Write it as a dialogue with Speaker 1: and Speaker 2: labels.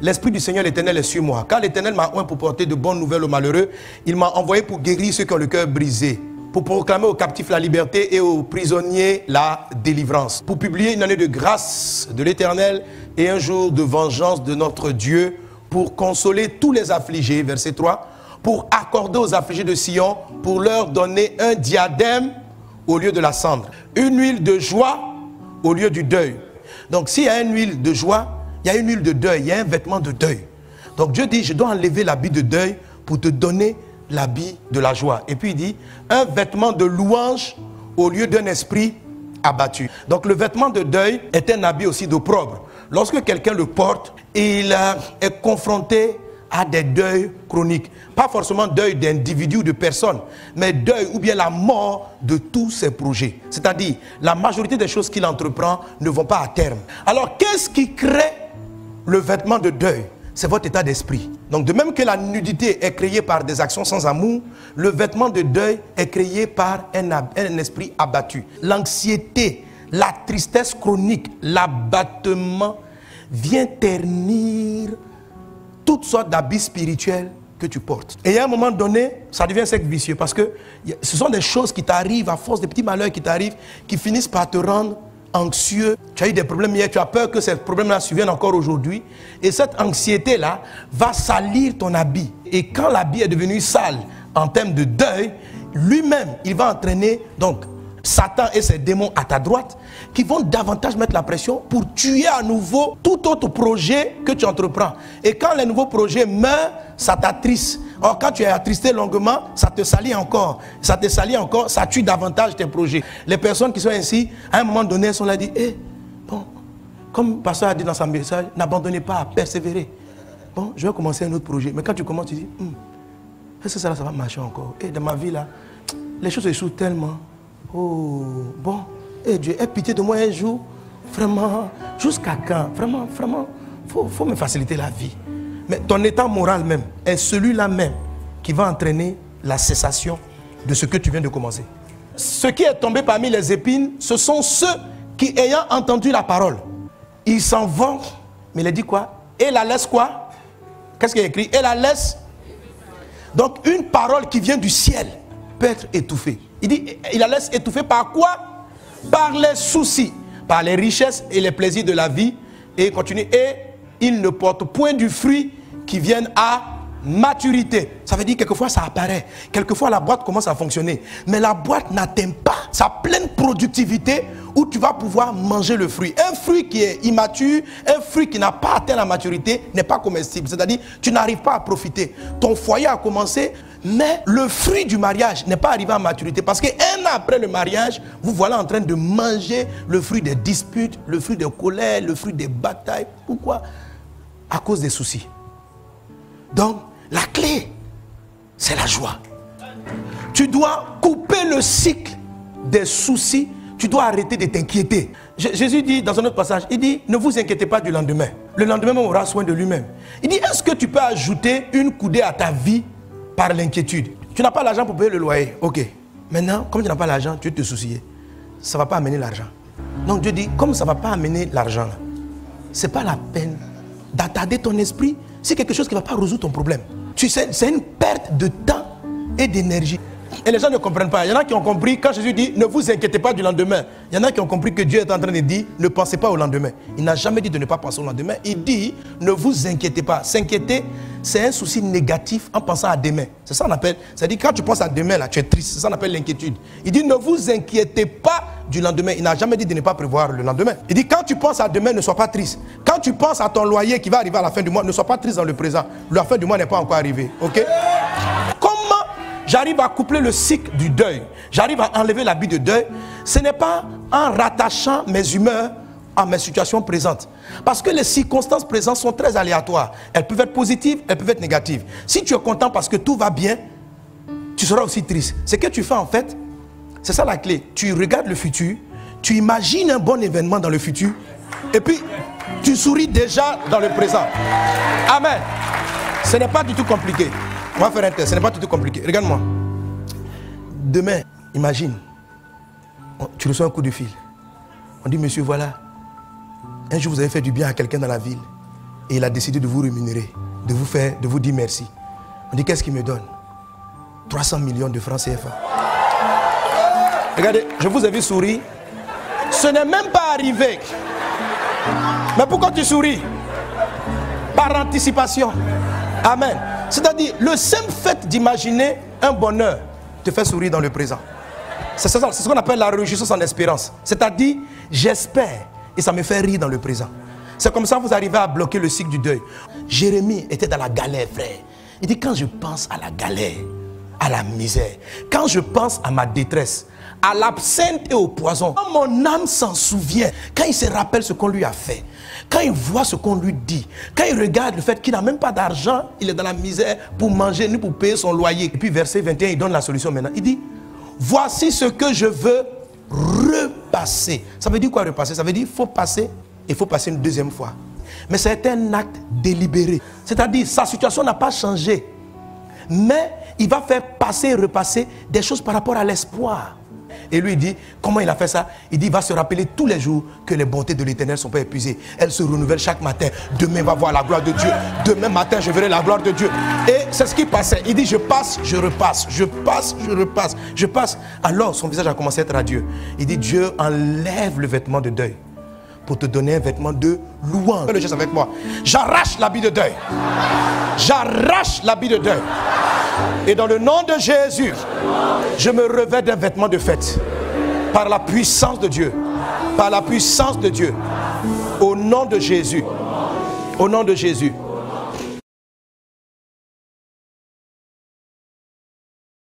Speaker 1: l'Esprit du Seigneur l'Éternel est sur moi. Car l'Éternel m'a oint pour porter de bonnes nouvelles aux malheureux. Il m'a envoyé pour guérir ceux qui ont le cœur brisé, pour proclamer aux captifs la liberté et aux prisonniers la délivrance, pour publier une année de grâce de l'Éternel et un jour de vengeance de notre Dieu, pour consoler tous les affligés, verset 3, pour accorder aux affligés de Sion, pour leur donner un diadème au lieu de la cendre, une huile de joie au lieu du deuil. Donc s'il y a une huile de joie, il y a une huile de deuil, il y a un vêtement de deuil. Donc Dieu dit, je dois enlever l'habit de deuil pour te donner l'habit de la joie. Et puis il dit, un vêtement de louange au lieu d'un esprit abattu. Donc le vêtement de deuil est un habit aussi d'opprobre. Lorsque quelqu'un le porte, il est confronté à des deuils chroniques. Pas forcément deuil d'individu ou de personne, mais deuil ou bien la mort de tous ses projets. C'est-à-dire, la majorité des choses qu'il entreprend ne vont pas à terme. Alors, qu'est-ce qui crée le vêtement de deuil? C'est votre état d'esprit. Donc, de même que la nudité est créée par des actions sans amour, le vêtement de deuil est créé par un esprit abattu. L'anxiété, la tristesse chronique, l'abattement vient ternir toutes sortes d'habits spirituels que tu portes. Et à un moment donné, ça devient un cercle vicieux parce que ce sont des choses qui t'arrivent à force des petits malheurs qui t'arrivent, qui finissent par te rendre anxieux. Tu as eu des problèmes hier, tu as peur que ces problèmes-là surviennent encore aujourd'hui. Et cette anxiété-là va salir ton habit. Et quand l'habit est devenu sale en termes de deuil, lui-même, il va entraîner donc Satan et ses démons à ta droite qui vont davantage mettre la pression pour tuer à nouveau tout autre projet que tu entreprends. Et quand les nouveaux projets meurent, ça t'attriste. Or, quand tu es attristé longuement, ça te salit encore. Ça te salit encore, ça tue davantage tes projets. Les personnes qui sont ainsi, à un moment donné, elles sont là et disent, bon, comme le pasteur a dit dans son message, n'abandonnez pas, persévérer. Bon, je vais commencer un autre projet. Mais quand tu commences, tu dis, est-ce que ça va marcher encore? Et dans ma vie, là, les choses échouent tellement. Oh, bon, Dieu, aie pitié de moi un jour, vraiment, jusqu'à quand? Vraiment, faut me faciliter la vie. Mais ton état moral même est celui-là même qui va entraîner la cessation de ce que tu viens de commencer. Ce qui est tombé parmi les épines, ce sont ceux qui, ayant entendu la parole, ils s'en vont, mais il a dit quoi? Et la laisse quoi? Qu'est-ce qu'il y a écrit? Et la laisse. Donc une parole qui vient du ciel peut être étouffée. Il dit, il la laisse étouffer par quoi? Par les soucis, par les richesses et les plaisirs de la vie. Et il continue, et il ne porte point du fruit qui vienne à maturité. Ça veut dire quelquefois ça apparaît, quelquefois la boîte commence à fonctionner, mais la boîte n'atteint pas sa pleine productivité où tu vas pouvoir manger le fruit. Un fruit qui est immature, un fruit qui n'a pas atteint la maturité n'est pas comestible, c'est-à-dire tu n'arrives pas à profiter. Ton foyer a commencé, mais le fruit du mariage n'est pas arrivé à maturité parce qu'un an après le mariage, vous voilà en train de manger le fruit des disputes, le fruit des colères, le fruit des batailles. Pourquoi? À cause des soucis. Donc, la clé, c'est la joie. Tu dois couper le cycle des soucis. Tu dois arrêter de t'inquiéter. Jésus dit dans un autre passage, il dit, ne vous inquiétez pas du lendemain. Le lendemain même aura soin de lui-même. Il dit, est-ce que tu peux ajouter une coudée à ta vie par l'inquiétude? Tu n'as pas l'argent pour payer le loyer. Ok. Maintenant, comme tu n'as pas l'argent, tu veux te soucier. Ça ne va pas amener l'argent. Donc Dieu dit, comme ça ne va pas amener l'argent, ce n'est pas la peine d'attarder ton esprit. C'est quelque chose qui ne va pas résoudre ton problème. Tu sais, c'est une perte de temps et d'énergie. Et les gens ne comprennent pas. Il y en a qui ont compris, quand Jésus dit, ne vous inquiétez pas du lendemain. Il y en a qui ont compris que Dieu est en train de dire, ne pensez pas au lendemain. Il n'a jamais dit de ne pas penser au lendemain. Il dit, ne vous inquiétez pas. S'inquiéter, c'est un souci négatif en pensant à demain. C'est ça qu'on appelle. C'est-à-dire, quand tu penses à demain, là, tu es triste. C'est ça qu'on appelle l'inquiétude. Il dit, ne vous inquiétez pas du lendemain. Il n'a jamais dit de ne pas prévoir le lendemain. Il dit, quand tu penses à demain, ne sois pas triste. Quand tu penses à ton loyer qui va arriver à la fin du mois, ne sois pas triste dans le présent. La fin du mois n'est pas encore arrivée. Ok? J'arrive à coupler le cycle du deuil. J'arrive à enlever l'habit de deuil. Ce n'est pas en rattachant mes humeurs à mes situations présentes. Parce que les circonstances présentes sont très aléatoires. Elles peuvent être positives, elles peuvent être négatives. Si tu es content parce que tout va bien, tu seras aussi triste. Ce que tu fais en fait, c'est ça la clé. Tu regardes le futur, tu imagines un bon événement dans le futur, et puis tu souris déjà dans le présent. Amen. Ce n'est pas du tout compliqué. On va faire un test, ce n'est pas du tout compliqué. Regarde-moi. Demain, imagine, tu reçois un coup de fil. On dit, monsieur, voilà, un jour vous avez fait du bien à quelqu'un dans la ville. Et il a décidé de vous rémunérer, de vous dire merci. On dit, qu'est-ce qu'il me donne? 300 millions de francs CFA. Regardez, je vous ai vu sourire. Ce n'est même pas arrivé. Mais pourquoi tu souris? Par anticipation. Amen. C'est-à-dire, le simple fait d'imaginer un bonheur te fait sourire dans le présent. C'est ce qu'on appelle la réjouissance en espérance. C'est-à-dire, j'espère et ça me fait rire dans le présent. C'est comme ça que vous arrivez à bloquer le cycle du deuil. Jérémie était dans la galère, frère. Il dit, quand je pense à la galère, à la misère, quand je pense à ma détresse, à l'absinthe et au poison, quand mon âme s'en souvient, quand il se rappelle ce qu'on lui a fait, quand il voit ce qu'on lui dit, quand il regarde le fait qu'il n'a même pas d'argent, il est dans la misère pour manger, ni pour payer son loyer. Et puis verset 21, il donne la solution maintenant. Il dit, voici ce que je veux repasser. Ça veut dire quoi repasser? Ça veut dire qu'il faut passer, il faut passer une deuxième fois. Mais c'est un acte délibéré. C'est-à-dire, sa situation n'a pas changé. Mais il va faire passer et repasser des choses par rapport à l'espoir. Et lui, il dit, comment il a fait ça? Il dit, il va se rappeler tous les jours que les bontés de l'Éternel ne sont pas épuisées. Elles se renouvellent chaque matin. Demain, va voir la gloire de Dieu. Demain matin, je verrai la gloire de Dieu. Et c'est ce qui passait. Il dit, je passe, je repasse. Je passe, je repasse. Je passe. Alors, son visage a commencé à être radieux. Il dit, Dieu enlève le vêtement de deuil pour te donner un vêtement de louange. Fais le geste avec moi. J'arrache l'habit de deuil. J'arrache l'habit de deuil. Et dans le nom de Jésus, je me revêt d'un vêtement de fête. Par la puissance de Dieu. Par la puissance de Dieu. Au nom de Jésus. Au nom de Jésus.